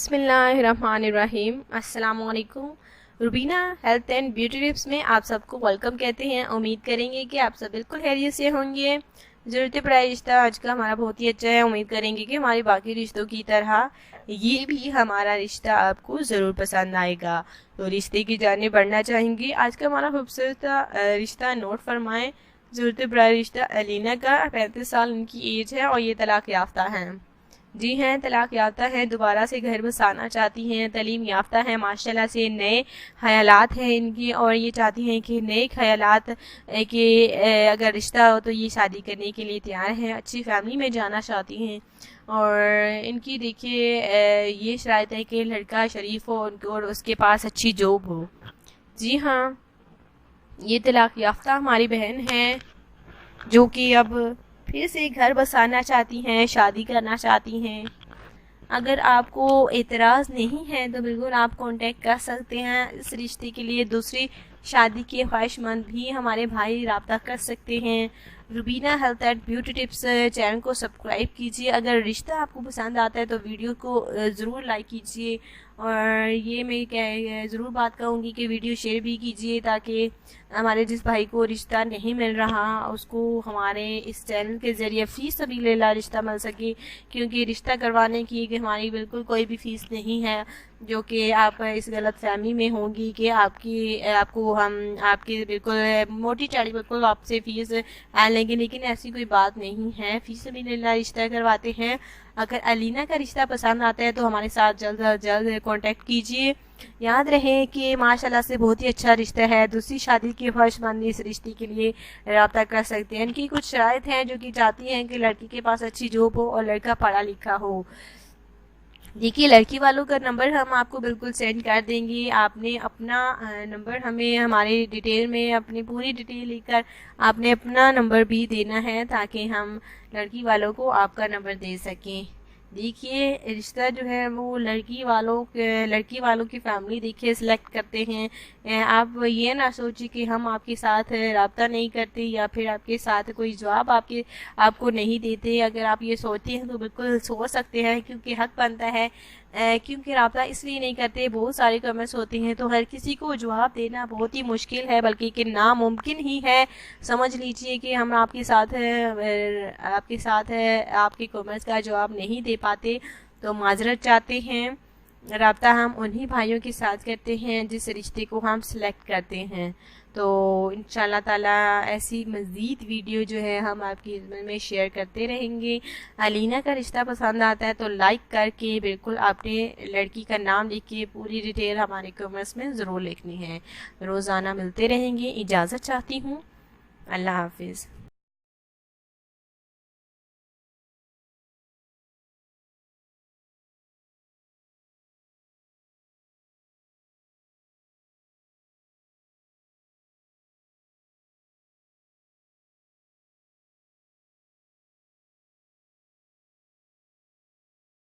बिस्मिल्लाहिर्रहमानिर्रहीम। अस्सलाम वालेकुम। Rubina health and beauty tips में आप सबको वेलकम कहते हैं। उम्मीद करेंगे कि आप सब बिल्कुल खैरियत से होंगे। ज़रूरत पड़ा रिश्ता आज का हमारा बहुत ही अच्छा है। उम्मीद करेंगे कि हमारे बाकी रिश्तों की तरह ये भी हमारा रिश्ता आपको ज़रूर पसंद आएगा। तो रिश्ते की जानिब बढ़ना चाहेंगे। आज का हमारा खूबसूरत रिश्ता नोट फरमाएं। ज़रूरत पड़ा रिश्ता अलीना का 35 साल उनकी एज है और ये तलाक याफ्ता हैं। जी हैं, तलाक याफ्ता हैं, दोबारा से घर बसाना चाहती हैं, तालीम याफ्ता हैं, माशाल्लाह से नए ख़यालात हैं इनकी और ये चाहती हैं कि नए ख़यालात कि अगर रिश्ता हो तो ये शादी करने के लिए तैयार हैं। अच्छी फैमिली में जाना चाहती हैं और इनकी देखिए ये शराइत है कि लड़का शरीफ हो उनको और उसके पास अच्छी जॉब हो। जी हाँ, ये तलाक याफ्ता हमारी बहन है जो कि अब फिर से घर बसाना चाहती हैं, शादी करना चाहती हैं। अगर आपको एतराज़ नहीं है तो बिल्कुल आप कांटेक्ट कर सकते हैं इस रिश्ते के लिए। दूसरी शादी के ख्वाहिशमंद भी हमारे भाई राब्ता कर सकते हैं। Rubina health and beauty tips channel को सब्सक्राइब कीजिए। अगर रिश्ता आपको पसंद आता है तो वीडियो को ज़रूर लाइक कीजिए और ये मैं क्या ज़रूर बात कहूँगी कि वीडियो शेयर भी कीजिए ताकि हमारे जिस भाई को रिश्ता नहीं मिल रहा उसको हमारे इस चैनल के ज़रिए फ़ीस सबीलिल्लाह रिश्ता मिल सके, क्योंकि रिश्ता करवाने की कि हमारी बिल्कुल कोई भी फ़ीस नहीं है, जो कि आप इस गलत फहमी में होंगी कि आपको हम आपकी बिल्कुल मोटी चाड़ी बिल्कुल आपसे फ़ीस लेंगे, लेकिन ऐसी कोई बात नहीं है। फ़ीस सबीलिल्लाह रिश्ता करवाते हैं। अगर अलीना का रिश्ता पसंद आता है तो हमारे साथ जल्द अज जल्द कांटेक्ट कीजिए। याद रहे कि माशाल्लाह से बहुत ही अच्छा रिश्ता है। दूसरी शादी की ख्वाहिशमंद इस रिश्ते के लिए रब्ता कर सकते हैं। इनकी कुछ शराइत हैं जो कि चाहती हैं कि लड़की के पास अच्छी जॉब हो और लड़का पढ़ा लिखा हो। देखिए, लड़की वालों का नंबर हम आपको बिल्कुल सेंड कर देंगे। आपने अपना नंबर हमें हमारे डिटेल में अपनी पूरी डिटेल लेकर आपने अपना नंबर भी देना है ताकि हम लड़की वालों को आपका नंबर दे सकें। देखिए, रिश्ता जो है वो लड़की वालों की फैमिली देखिए सिलेक्ट करते हैं। आप ये ना सोचिए कि हम आपके साथ राब्ता नहीं करते या फिर आपके साथ कोई जवाब आपको नहीं देते। अगर आप ये सोचते हैं तो बिल्कुल सोच सकते हैं, क्योंकि हक बनता है। क्योंकि राब्ता इसलिए नहीं करते, बहुत सारे कमेंट्स होते हैं तो हर किसी को जवाब देना बहुत ही मुश्किल है, बल्कि कि नामुमकिन ही है। समझ लीजिए कि हम आपके साथ आपके कमेंट्स का जवाब नहीं दे पाते, तो माजरत चाहते हैं। राब्ता हम उन्हीं भाइयों के साथ करते हैं जिस रिश्ते को हम सिलेक्ट करते हैं। तो इंशाल्लाह ताला ऐसी मज़ीद वीडियो जो है हम आपकी खिदमत में शेयर करते रहेंगे। अलीना का रिश्ता पसंद आता है तो लाइक करके बिल्कुल आपने लड़की का नाम लिख के पूरी डिटेल हमारे कमेंट्स में ज़रूर लिखनी है। रोज़ाना मिलते रहेंगे। इजाज़त चाहती हूँ। अल्लाह हाफिज़।